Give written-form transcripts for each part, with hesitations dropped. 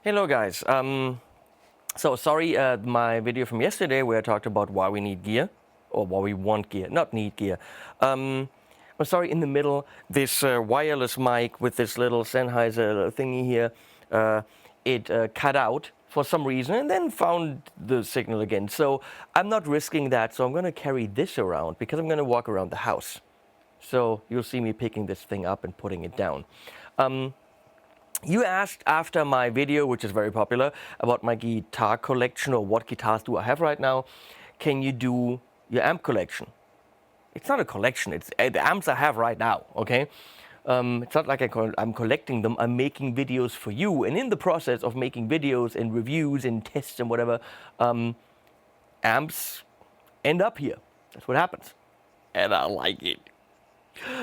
Hello guys, so sorry, my video from yesterday where I talked about why we need gear, or why we want gear, not need gear. I'm sorry, in the middle, this wireless mic with this little Sennheiser thingy here, it cut out for some reason and then found the signal again. So I'm not risking that, so I'm going to carry this around because I'm going to walk around the house. So you'll see me picking this thing up and putting it down. You asked after my video, which is very popular, about my guitar collection or what guitars do I have right now. Can you do your amp collection? It's not a collection, it's the amps I have right now, okay? It's not like I'm collecting them, I'm making videos for you. And in the process of making videos and reviews and tests and whatever, amps end up here. That's what happens. And I like it.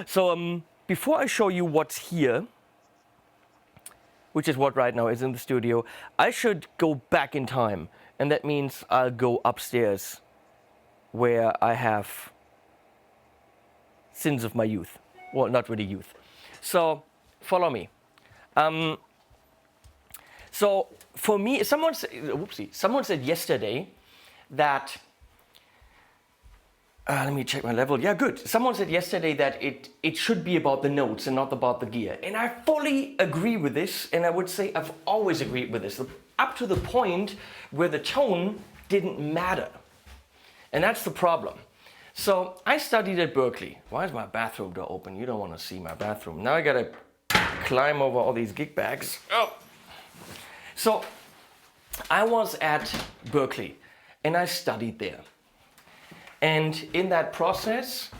So before I show you what's here, which is what right now is in the studio, I should go back in time. And that means I'll go upstairs where I have sins of my youth. Well, not really youth. So, follow me. So, for me, someone said yesterday that, let me check my level. Yeah, good. Someone said yesterday that it should be about the notes and not about the gear. And I fully agree with this, and I would say I've always agreed with this, up to the point where the tone didn't matter. And that's the problem. So I studied at Berkeley. Why is my bathroom door open? You don't want to see my bathroom. Now I gotta climb over all these gig bags. Oh. So I was at Berkeley, and I studied there. And in that process,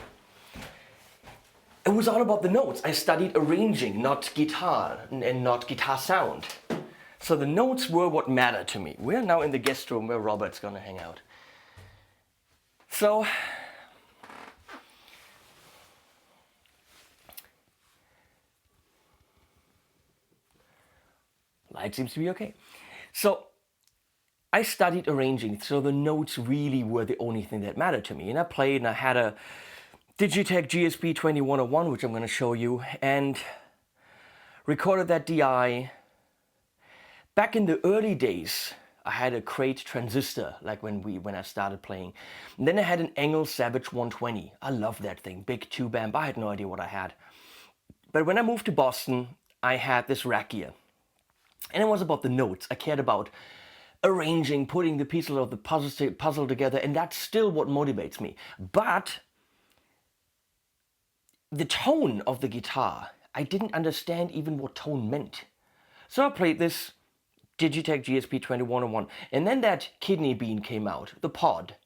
it was all about the notes. I studied arranging, not guitar, and not guitar sound. So the notes were what mattered to me. We're now in the guest room where Robert's gonna hang out. So, light seems to be okay. So, I studied arranging, so the notes really were the only thing that mattered to me. And I played, and I had a Digitech GSP 2101, which I'm going to show you, and recorded that DI. Back in the early days, I had a crate transistor, like when I started playing. And then I had an Engl Savage 120. I love that thing, big tube amp. I had no idea what I had. But when I moved to Boston, I had this rack gear. And it was about the notes. I cared about arranging, putting the pieces of the puzzle together, and that's still what motivates me. But the tone of the guitar, I didn't understand even what tone meant. So I played this Digitech GSP 2101, and then that kidney bean came out, the pod,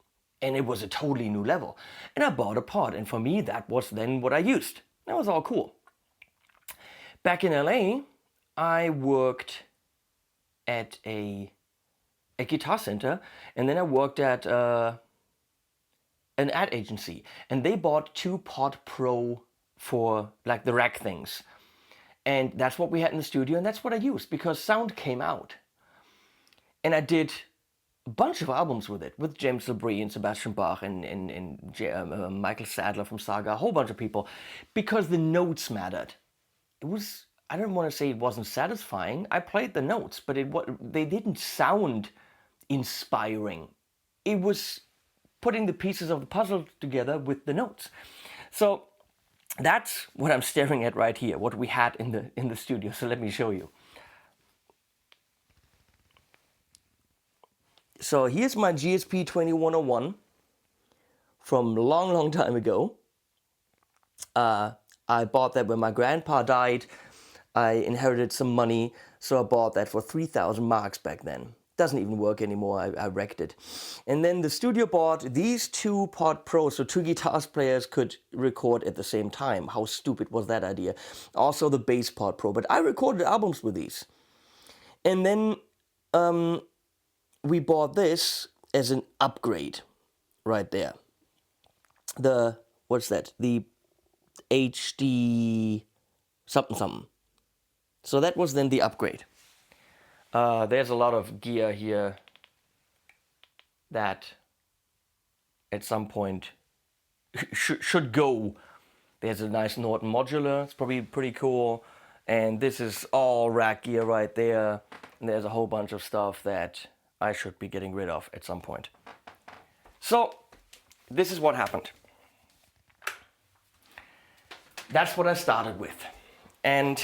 and it was a totally new level. And I bought a pod, and for me, that was then what I used. That was all cool. Back in LA, I worked at a guitar center, and then I worked at an ad agency, and they bought 2 Pod Pro for like the rack things, and that's what we had in the studio, and that's what I used because sound came out. And I did a bunch of albums with it, with James Labrie and Sebastian Bach and Michael Sadler from Saga, a whole bunch of people, because the notes mattered. It was, I don't want to say it wasn't satisfying. I played the notes, but they didn't sound inspiring. It was putting the pieces of the puzzle together with the notes. So that's what I'm staring at right here, what we had in the studio. So let me show you. So here's my GSP 2101 from a long time ago. I bought that when my grandpa died. I inherited some money, so I bought that for 3,000 marks back then. Doesn't even work anymore, I wrecked it. And then the studio bought these 2 Pod Pros, so 2 guitar players could record at the same time. How stupid was that idea? Also the bass Pod Pro, but I recorded albums with these. And then we bought this as an upgrade, right there. The, what's that? The HD something. So that was then the upgrade. There's a lot of gear here that at some point should go. There's a nice Norton modular, it's probably pretty cool. And this is all rack gear right there. And there's a whole bunch of stuff that I should be getting rid of at some point. So this is what happened. That's what I started with. And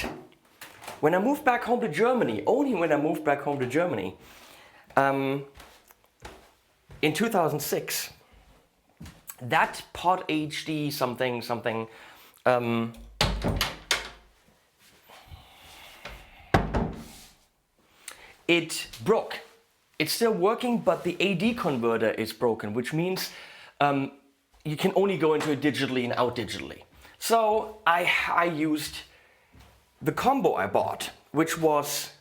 when I moved back home to Germany, only when I moved back home to Germany, in 2006, that Pod HD something, it broke. It's still working, but the AD converter is broken, which means you can only go into it digitally and out digitally. So I used the combo I bought, which was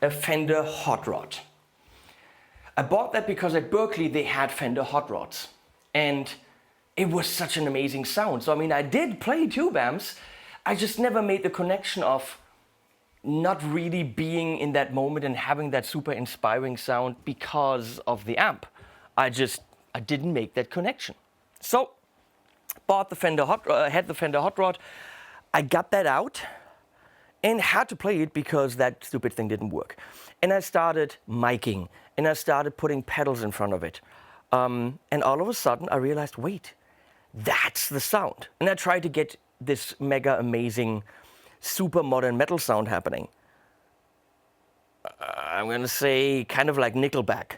a Fender Hot Rod. I bought that because at Berkeley they had Fender Hot Rods, and it was such an amazing sound. So I mean, I did play tube amps, I just never made the connection of not really being in that moment and having that super inspiring sound because of the amp. I didn't make that connection. So bought the Fender had the Fender Hot Rod. I got that out and had to play it because that stupid thing didn't work. And I started miking, and I started putting pedals in front of it. And all of a sudden I realized, wait, that's the sound. And I tried to get this mega amazing, super modern metal sound happening. I'm gonna say kind of like Nickelback.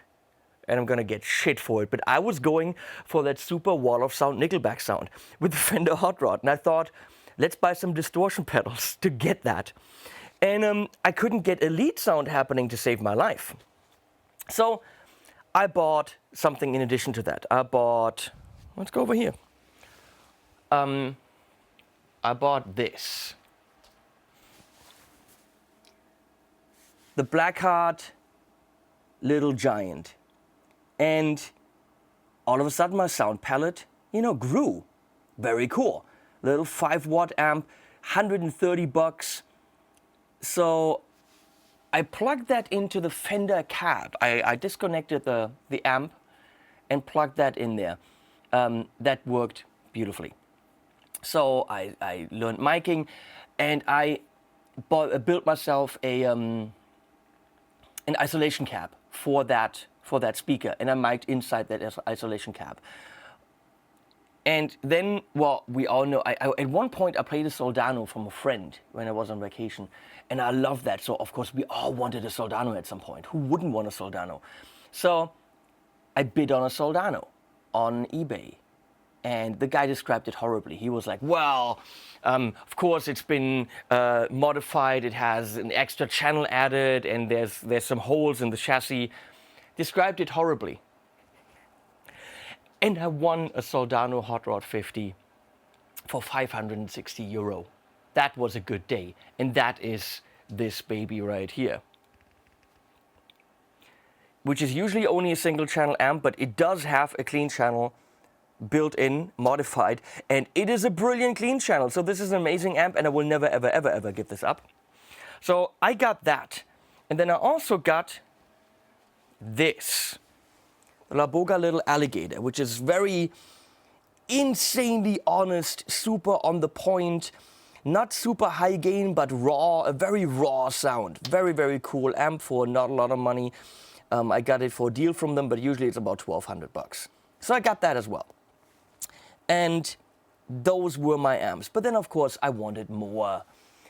And I'm gonna get shit for it, but I was going for that super wall of sound Nickelback sound with the Fender Hot Rod. And I thought, let's buy some distortion pedals to get that. And I couldn't get a lead sound happening to save my life. So I bought something in addition to that. I bought, let's go over here. I bought this. The Blackheart Little Giant. And all of a sudden my sound palette, grew. Very cool. Little 5-watt amp, 130 bucks. So I plugged that into the Fender cab. I disconnected the amp and plugged that in there. That worked beautifully. So I learned miking, and I built myself an isolation cab for that speaker, and I mic'd inside that isolation cab. And then, well, we all know, at one point I played a Soldano from a friend when I was on vacation, and I loved that. So of course we all wanted a Soldano at some point. Who wouldn't want a Soldano? So I bid on a Soldano on eBay, and the guy described it horribly. He was like, well, of course it's been modified, it has an extra channel added, and there's some holes in the chassis. Described it horribly. And I won a Soldano Hot Rod 50 for 560 euro. That was a good day. And that is this baby right here, which is usually only a single channel amp, but it does have a clean channel built in, modified, and it is a brilliant clean channel. So this is an amazing amp, and I will never, ever, ever, ever give this up. So I got that. And then I also got this. La Boga Little Alligator, which is very insanely honest, super on the point, not super high gain, but raw, a very raw sound. Very, very cool amp for not a lot of money. I got it for a deal from them, but usually it's about 1,200 bucks. So I got that as well. And those were my amps. But then, of course, I wanted more.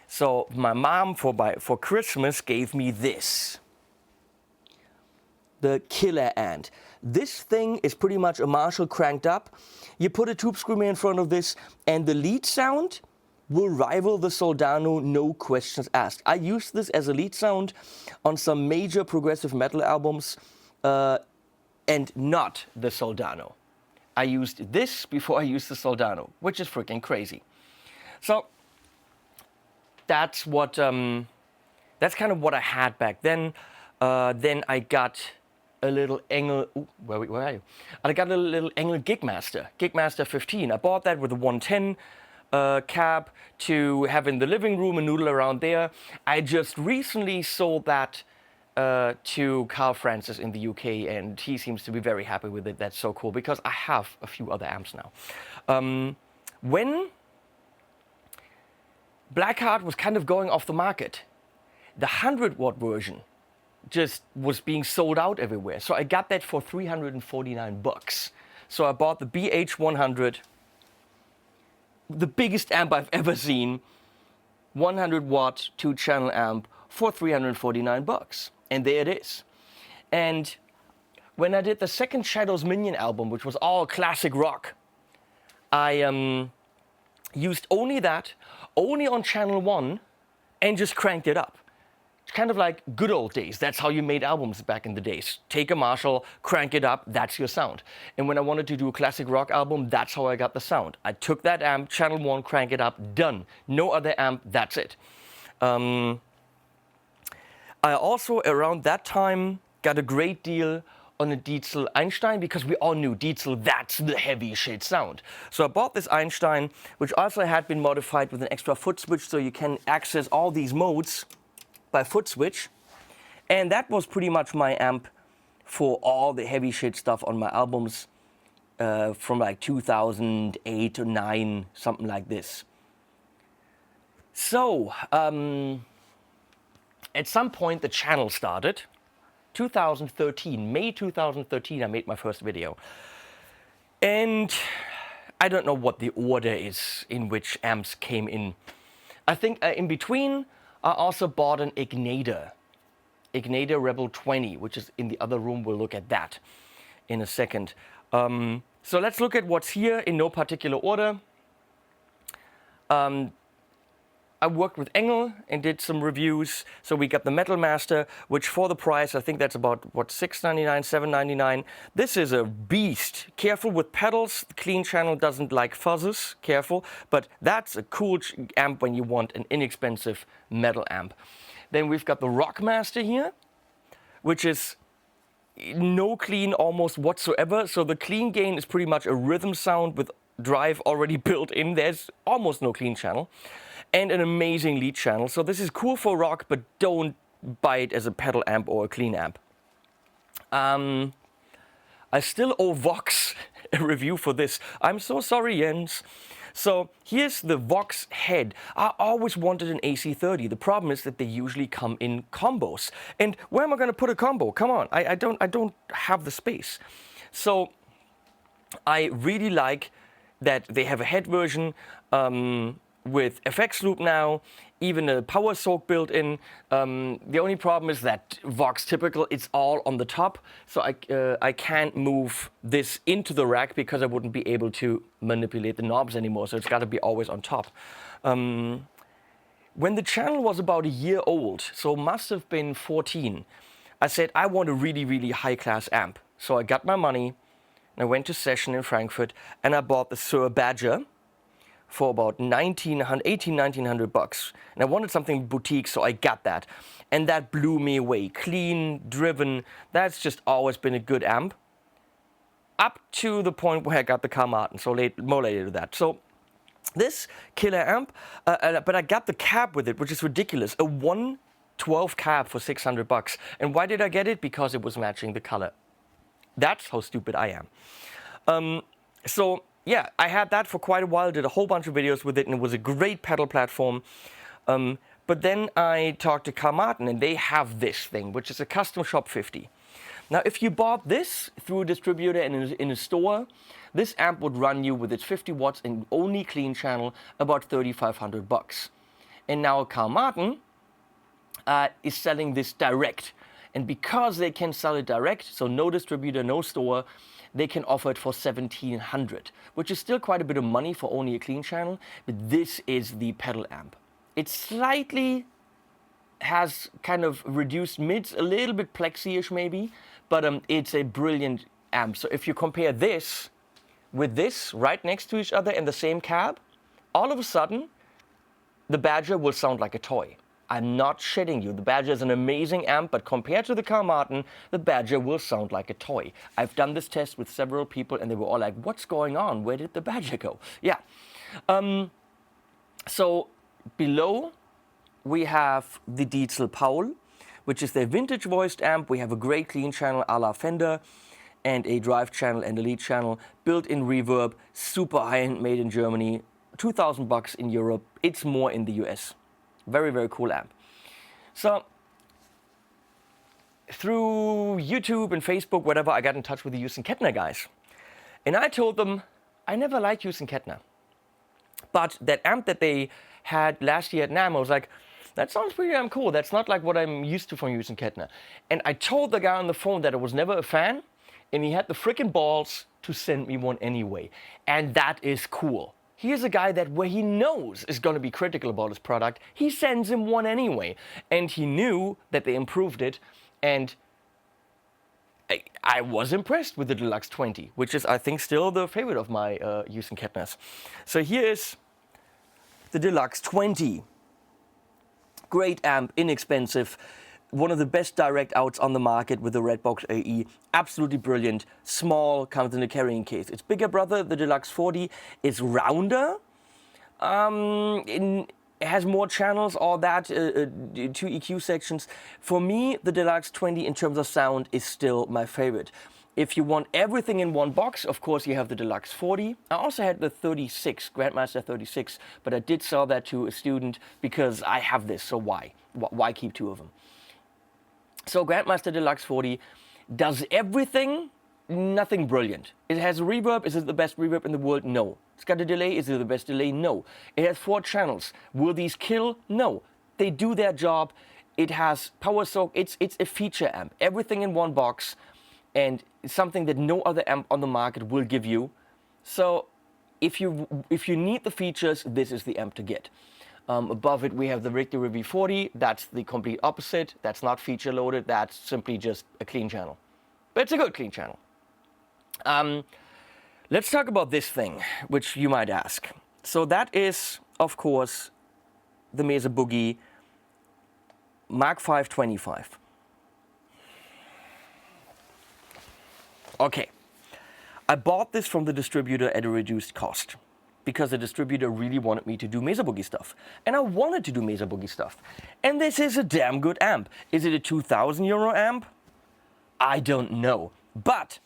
So my mom, for Christmas, gave me this. The Killer Ant. This thing is pretty much a Marshall cranked up. You put a tube screamer in front of this, and the lead sound will rival the Soldano, no questions asked. I used this as a lead sound on some major progressive metal albums, and not the Soldano. I used this before I used the Soldano, which is freaking crazy. So that's what that's kind of what I had back then. Then I got a little Engl, where are you? I got a little Engl Gigmaster 15. I bought that with a 110 cab to have in the living room and noodle around there. I just recently sold that to Carl Francis in the UK, and he seems to be very happy with it. That's so cool, because I have a few other amps now. When Blackheart was kind of going off the market, the 100-watt version just was being sold out everywhere. So I got that for 349 bucks. So I bought the BH100, the biggest amp I've ever seen, 100 watt 2-channel amp for 349 bucks. And there it is. And when I did the second Shadows Minion album, which was all classic rock, I used only that, only on channel 1, and just cranked it up. It's kind of like good old days. That's how you made albums back in the days. Take a Marshall, crank it up, that's your sound. And when I wanted to do a classic rock album, that's how I got the sound. I took that amp, channel 1, crank it up, done. No other amp, that's it. I also, around that time, got a great deal on a Dietzel Einstein, because we all knew Dietzel, that's the heavy shit sound. So I bought this Einstein, which also had been modified with an extra foot switch, so you can access all these modes by foot switch. And that was pretty much my amp for all the heavy shit stuff on my albums from like 2008 or 9, something like this. So, at some point the channel started. 2013, May 2013, I made my first video. And I don't know what the order is in which amps came in. I think in between, I also bought an Ignator Rebel 20, which is in the other room. We'll look at that in a second. So let's look at what's here in no particular order. I worked with Engl and did some reviews. So we got the Metalmaster, which for the price, I think that's about, what, $6.99, $7.99. This is a beast. Careful with pedals. The clean channel doesn't like fuzzes. Careful. But that's a cool amp when you want an inexpensive metal amp. Then we've got the RockMaster here, which is no clean almost whatsoever. So the clean gain is pretty much a rhythm sound with drive already built in. There's almost no clean channel. And an amazing lead channel. So this is cool for rock, but don't buy it as a pedal amp or a clean amp. I still owe Vox a review for this. I'm so sorry, Jens. So here's the Vox head. I always wanted an AC30. The problem is that they usually come in combos. And where am I going to put a combo? Come on, I don't have the space. So I really like that they have a head version with FX loop now, even a power soak built in. The only problem is that Vox typical, it's all on the top, so I can't move this into the rack because I wouldn't be able to manipulate the knobs anymore, so it's got to be always on top. When the channel was about a year old, so must have been 14, I said I want a really, really high-class amp. So I got my money, and I went to Session in Frankfurt, and I bought the Sir Badger for about $1,900 bucks. And I wanted something boutique, so I got that. And that blew me away. Clean, driven, that's just always been a good amp. Up to the point where I got the Carmarthen, so more later to that. So this killer amp, but I got the cab with it, which is ridiculous. A 112 cab for 600 bucks. And why did I get it? Because it was matching the color. That's how stupid I am. So yeah, I had that for quite a while, did a whole bunch of videos with it, and it was a great pedal platform. But then I talked to Carmarthen, and they have this thing, which is a Custom Shop 50. Now, if you bought this through a distributor and in a store, this amp would run you with its 50 watts and only clean channel about 3,500 bucks. And now Carmarthen is selling this direct. And because they can sell it direct, so no distributor, no store, they can offer it for $1,700, which is still quite a bit of money for only a clean channel, but this is the pedal amp. It slightly has kind of reduced mids, a little bit plexi-ish maybe, but it's a brilliant amp. So if you compare this with this right next to each other in the same cab, all of a sudden, the Badger will sound like a toy. I'm not shitting you. The Badger is an amazing amp, but compared to the Carmarthen, the Badger will sound like a toy. I've done this test with several people, and they were all like, what's going on? Where did the Badger go? Yeah. So below, we have the Dietzel Paul, which is their vintage voiced amp. We have a great clean channel a la Fender, and a drive channel and a lead channel, built-in reverb, super high-end, made in Germany, 2,000 bucks in Europe. It's more in the US. Very, very cool amp. So through YouTube and Facebook, whatever, I got in touch with the Houston Kettner guys. And I told them, I never liked Houston Kettner. But that amp that they had last year at NAMM, I was like, that sounds pretty damn cool. That's not like what I'm used to from Houston Kettner. And I told the guy on the phone that I was never a fan, and he had the freaking balls to send me one anyway. And that is cool. Here's a guy that where he knows is going to be critical about his product, he sends him one anyway. And he knew that they improved it, and I was impressed with the Deluxe 20, which is, I think, still the favorite of my Houston Kettners. So here is the Deluxe 20. Great amp, inexpensive, one of the best direct outs on the market with the Redbox AE. Absolutely brilliant. Small, comes in a carrying case. Its bigger brother, the Deluxe 40, is rounder. It has more channels, all that, 2 EQ sections. For me, the Deluxe 20 in terms of sound is still my favorite. If you want everything in one box, of course you have the Deluxe 40. I also had the 36, Grandmaster 36, but I did sell that to a student because I have this, so why? Why keep 2 of them? So Grandmaster Deluxe 40 does everything, nothing brilliant. It has a reverb. Is it the best reverb in the world? No. It's got a delay. Is it the best delay? No. It has 4 channels. Will these kill? No. They do their job. It has power soak. It's a feature amp. Everything in one box, and something that no other amp on the market will give you. So if you need the features, this is the amp to get. Above it we have the regular V40. That's the complete opposite. That's not feature loaded. That's simply just a clean channel. But it's a good clean channel. Let's talk about this thing, which you might ask. So that is, of course, the Mesa Boogie Mark 525. Okay, I bought this from the distributor at a reduced cost because the distributor really wanted me to do Mesa Boogie stuff. And I wanted to do Mesa Boogie stuff. And this is a damn good amp. Is it a 2,000 euro amp? I don't know. But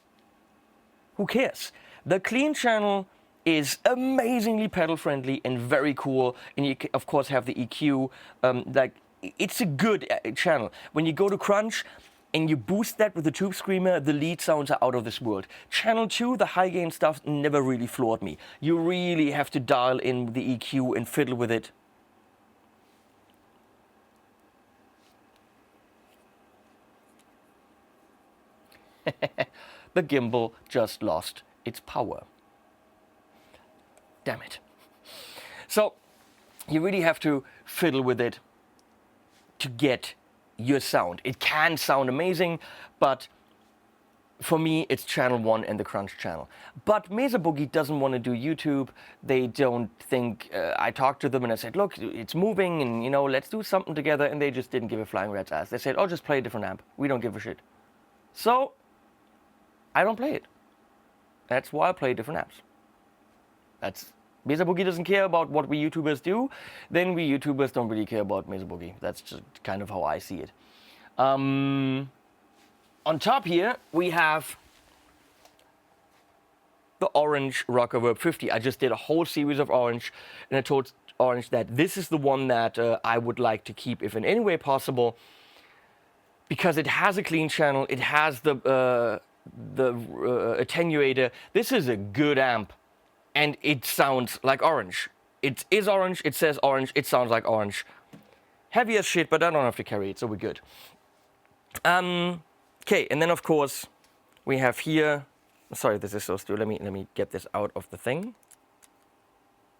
who cares? The clean channel is amazingly pedal friendly and very cool. And you, of course, have the EQ. It's a good channel. When you go to crunch, and you boost that with the Tube Screamer, the lead sounds are out of this world. Channel 2, the high gain stuff, never really floored me. You really have to dial in the EQ and fiddle with it. The gimbal just lost its power. Damn it. So, you really have to fiddle with it to get your sound. It can sound amazing, but for me, it's channel 1 and the crunch channel. But Mesa Boogie doesn't want to do YouTube. They don't think, I talked to them and I said, look, it's moving and, you know, let's do something together. And they just didn't give a flying rat's ass. They said, oh, just play a different amp. We don't give a shit. So, I don't play it. That's why I play different amps. Mesa Boogie doesn't care about what we YouTubers do, then we YouTubers don't really care about Mesa Boogie. That's just kind of how I see it. On top here, we have the orange Rockerverb 50. I just did a whole series of orange, and I told Orange that this is the one that I would like to keep if in any way possible, because it has a clean channel, it has the attenuator. This is a good amp. And it sounds like orange. It is orange, it says orange, it sounds like orange. Heavy as shit, but I don't have to carry it, so we're good. Okay, and then of course, we have here, sorry, this is so stupid, let me get this out of the thing.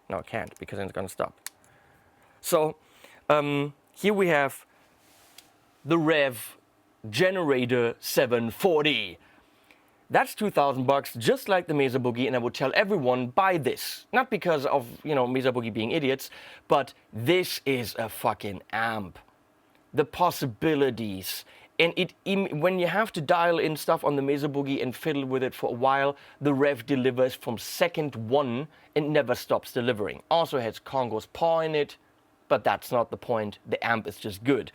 No, I can't, because then it's gonna stop. So, here we have the Rev Generator 740. That's 2,000 bucks, just like the Mesa Boogie, and I would tell everyone, buy this. Not because of, you know, Mesa Boogie being idiots, but this is a fucking amp. The possibilities. And when you have to dial in stuff on the Mesa Boogie and fiddle with it for a while, the Rev delivers from second 1 and never stops delivering. Also has Congo's paw in it, but that's not the point. The amp is just good.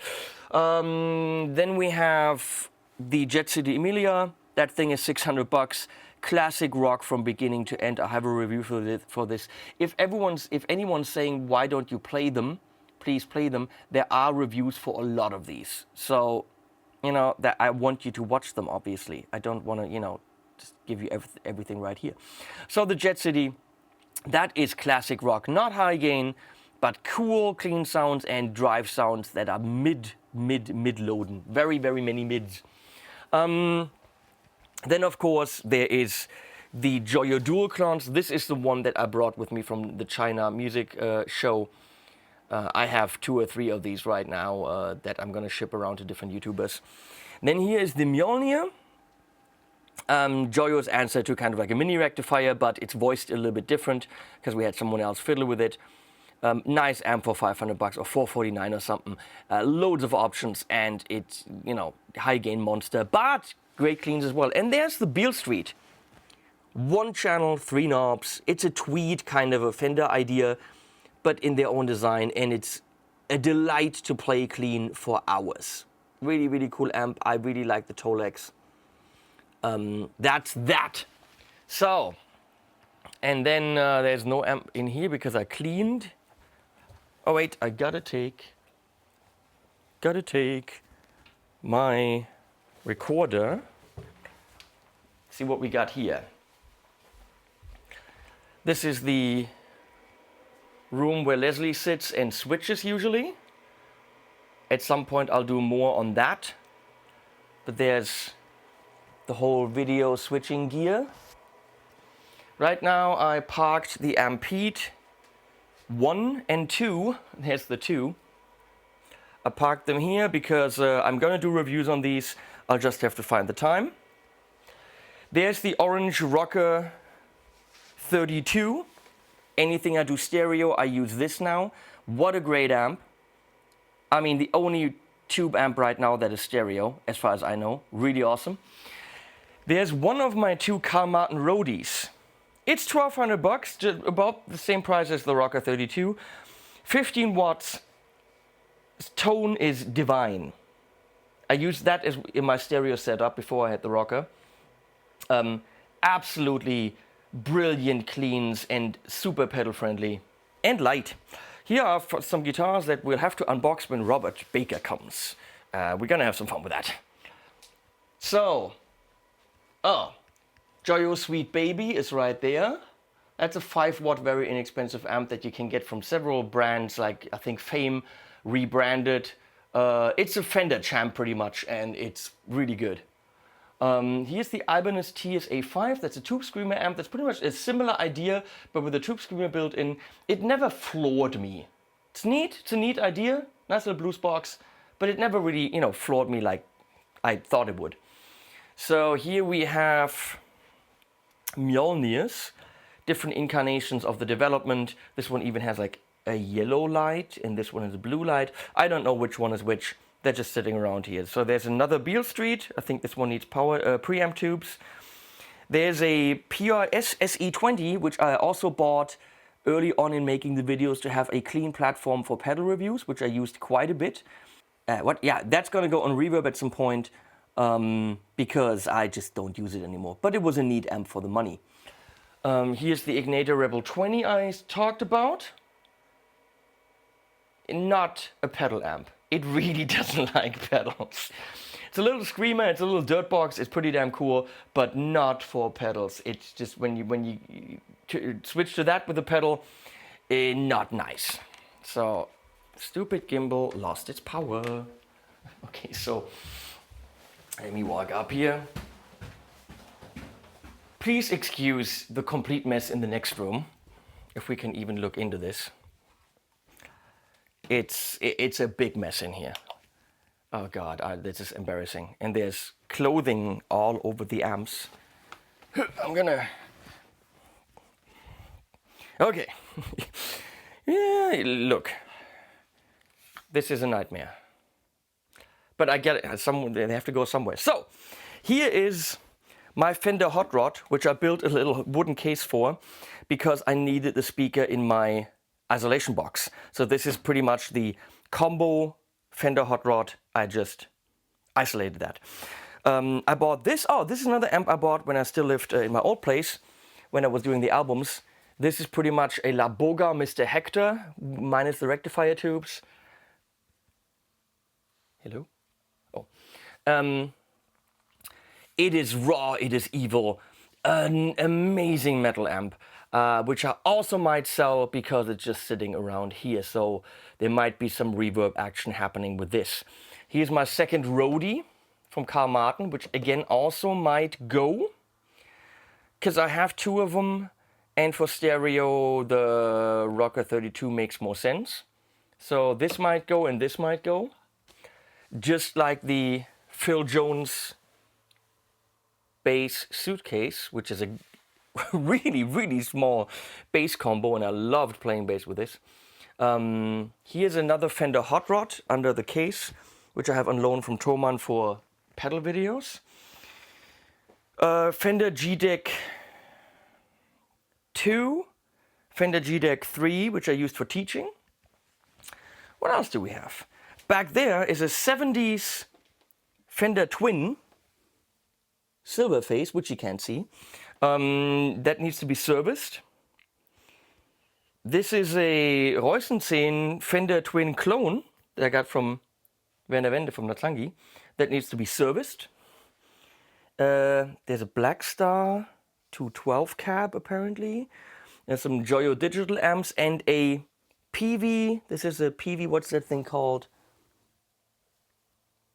Then we have the Jet City Amelia. That thing is 600 bucks. Classic rock from beginning to end. I have a review for this. If anyone's saying, why don't you play them, please play them. There are reviews for a lot of these. So you know, that I want you to watch them, obviously. I don't want to, you know, just give you everything right here. So the Jet City, that is classic rock, not high gain, but cool, clean sounds and drive sounds that are mid-loading. Very, very many mids. Then, of course, there is the Joyo Dualklonz. This is the one that I brought with me from the China music show. I have 2 or 3 of these right now that I'm going to ship around to different YouTubers. Then here is the Mjolnir. Joyo's answer to kind of like a mini rectifier, but it's voiced a little bit different because we had someone else fiddle with it. Nice amp for 500 bucks or 449 or something. Loads of options, and it's, you know, high gain monster, but great cleans as well. And there's the Beale Street. 1 channel, 3 knobs. It's a tweed kind of a Fender idea, but in their own design, and it's a delight to play clean for hours. Really, really cool amp. I really like the Tolex. That's that. So, and then there's no amp in here because I cleaned. Oh wait, I gotta take my recorder. See what we got here. This is the room where Leslie sits and switches usually. At some point I'll do more on that. But there's the whole video switching gear. Right now I parked the AMPETE 1 and 2. Here's the 2. I parked them here because I'm gonna do reviews on these. I'll just have to find the time. There's the orange Rocker 32. Anything I do stereo, I use this now. What a great amp. I mean, the only tube amp right now that is stereo, as far as I know. Really awesome. There's one of my 2 Carl Martin Roadies. It's 1,200 bucks, just about the same price as the Rocker 32. 15 watts. Tone is divine. I used that as in my stereo setup before I had the Rocker. Absolutely brilliant cleans and super pedal friendly and light. Here are some guitars that we'll have to unbox when Robert Baker comes. We're gonna have some fun with that. So, Joyo Sweet Baby is right there. That's a 5-watt, very inexpensive amp that you can get from several brands, like I think Fame rebranded. It's a Fender champ pretty much, and it's really good. Here's the Ibanez TSA5. That's a tube screamer amp. That's pretty much a similar idea, but with a tube screamer built in. It never floored me. It's neat. It's a neat idea. Nice little blues box, but it never really, you know, floored me like I thought it would. So here we have Mjolnirs, different incarnations of the development. This one even has like a yellow light, and this one is a blue light. I don't know which one is which. They're just sitting around here. So there's another Beale Street. I think this one needs power preamp tubes. There's a PRS SE20, which I also bought early on in making the videos to have a clean platform for pedal reviews, which I used quite a bit. Yeah, that's gonna go on reverb at some point because I just don't use it anymore. But it was a neat amp for the money. Here's the Igniter Rebel 20 I talked about. Not a pedal amp. It really doesn't like pedals. It's a little screamer, it's a little dirt box, it's pretty damn cool, but not for pedals. It's just when you switch to that with the pedal, not nice. So, stupid gimbal lost its power. Okay, so let me walk up here. Please excuse the complete mess in the next room, if we can even look into this. It's a big mess in here. Oh God, this is embarrassing. And there's clothing all over the amps. I'm gonna... Okay. Yeah, look. This is a nightmare. But I get it. They have to go somewhere. So, here is my Fender Hot Rod, which I built a little wooden case for because I needed the speaker in my isolation box. So this is pretty much the combo Fender Hot Rod. I just isolated that. I bought this. Oh, this is another amp I bought when I still lived in my old place when I was doing the albums. This is pretty much a La Boga Mr. Hector minus the rectifier tubes. Hello? Oh. It is raw, it is evil, an amazing metal amp, which I also might sell because it's just sitting around here, so there might be some reverb action happening with this. Here's my second Roadie from Carl Martin, which again also might go, because I have two of them, and for stereo the Rocker 32 makes more sense. So this might go and this might go, just like the Phil Jones bass suitcase, which is a really small bass combo, and I loved playing bass with this. Here's another Fender Hot Rod under the case, which I have on loan from Thomann for pedal videos. Fender G-Deck 2, Fender G-Deck 3, which I used for teaching. What else do we have? Back there is a 70s Fender Twin silver face, which you can't see. That needs to be serviced. This is a Reusenszehn Fender Twin clone that I got from Werner Wende from Natlangi. That needs to be serviced. There's a Black Star 212 cab apparently. There's some Joyo digital amps and a PV. This is a PV, what's that thing called?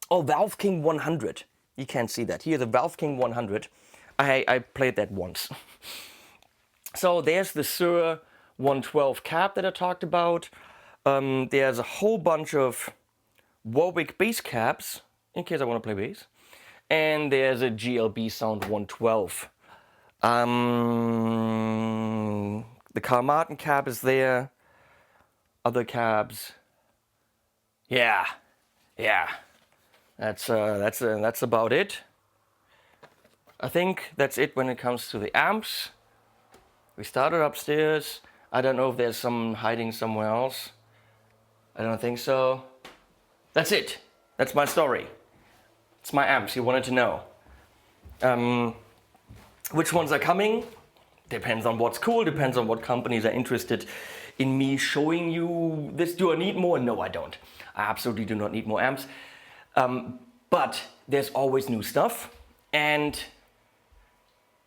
Oh, Valve King 100. You can't see that. Here's a Valve King 100. I played that once. So there's the Sur 112 cab that I talked about. There's a whole bunch of Warwick bass cabs, in case I want to play bass. And there's a GLB Sound 112. The Carl Martin cab is there. Other cabs. Yeah. That's about it. I think that's it when it comes to the amps. We started upstairs. I don't know if there's some hiding somewhere else. I don't think so. That's it. That's my story. It's my amps you wanted to know. Which ones are coming? Depends on what's cool, depends on what companies are interested in me showing you this. Do I need more? No, I don't. I absolutely do not need more amps. But there's always new stuff, and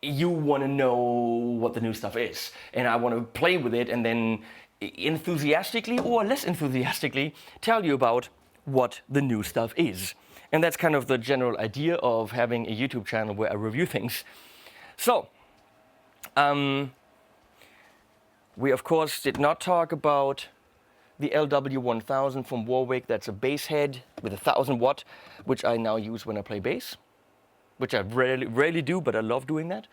you want to know what the new stuff is. And I want to play with it and then enthusiastically or less enthusiastically tell you about what the new stuff is. And that's kind of the general idea of having a YouTube channel where I review things. So, we of course did not talk about the LW1000 from Warwick. That's a bass head with 1000 watt, which I now use when I play bass, which I rarely do, but I love doing that.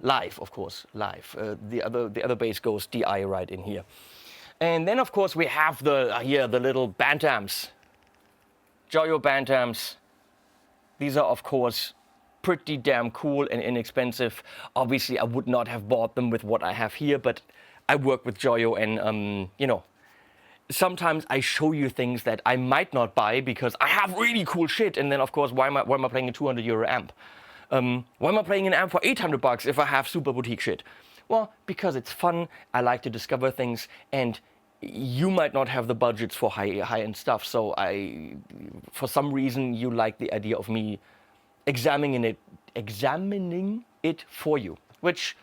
Live, of course, live. The other bass goes DI right in here. And then of course we have the little band amps, Joyo band amps. These are of course pretty damn cool and inexpensive. Obviously I would not have bought them with what I have here, but I work with Joyo, and you know, sometimes I show you things that I might not buy because I have really cool shit, and then of course why am I playing a 200 euro amp? Why am I playing an amp for 800 bucks if I have super boutique shit? Well, because it's fun, I like to discover things, and you might not have the budgets for high-end stuff, so for some reason you like the idea of me examining it for you, which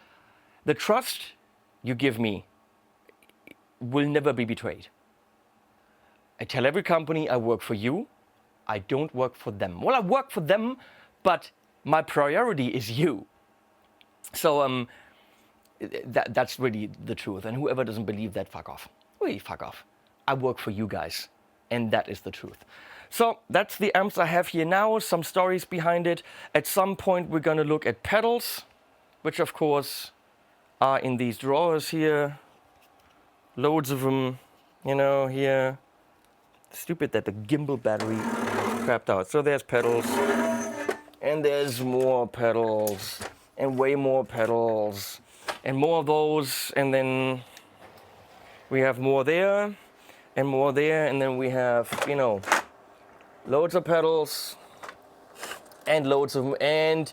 the trust you give me will never be betrayed. I tell every company I work for you, I don't work for them. Well, I work for them, but my priority is you. So that's really the truth, and whoever doesn't believe that, fuck off. Really, fuck off. I work for you guys, and that is the truth. So that's the amps I have here now, some stories behind it. At some point we're gonna look at pedals, which of course are in these drawers here. Loads of them, you know, here. Stupid that the gimbal battery crapped out. So there's pedals, and there's more pedals, and way more pedals, and more of those, and then we have more there, and more there, and then we have, you know, loads of pedals, and loads of them. And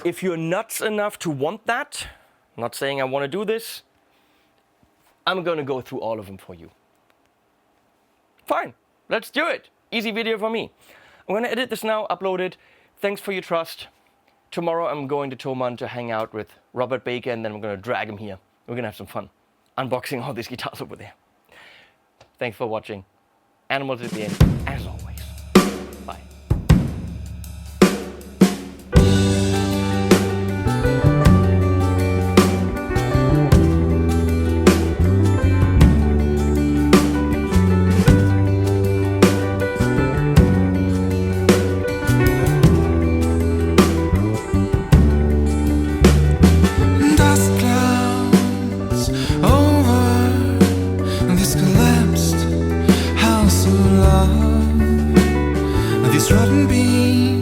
if you're nuts enough to want that, I'm not saying I want to do this, I'm gonna go through all of them for you. Fine, let's do it. Easy video for me. I'm gonna edit this now, upload it. Thanks for your trust. Tomorrow I'm going to Thomann to hang out with Robert Baker, and then I'm gonna drag him here. We're gonna have some fun unboxing all these guitars over there. Thanks for watching. Animals at the end, as always. Bye. These rotten beans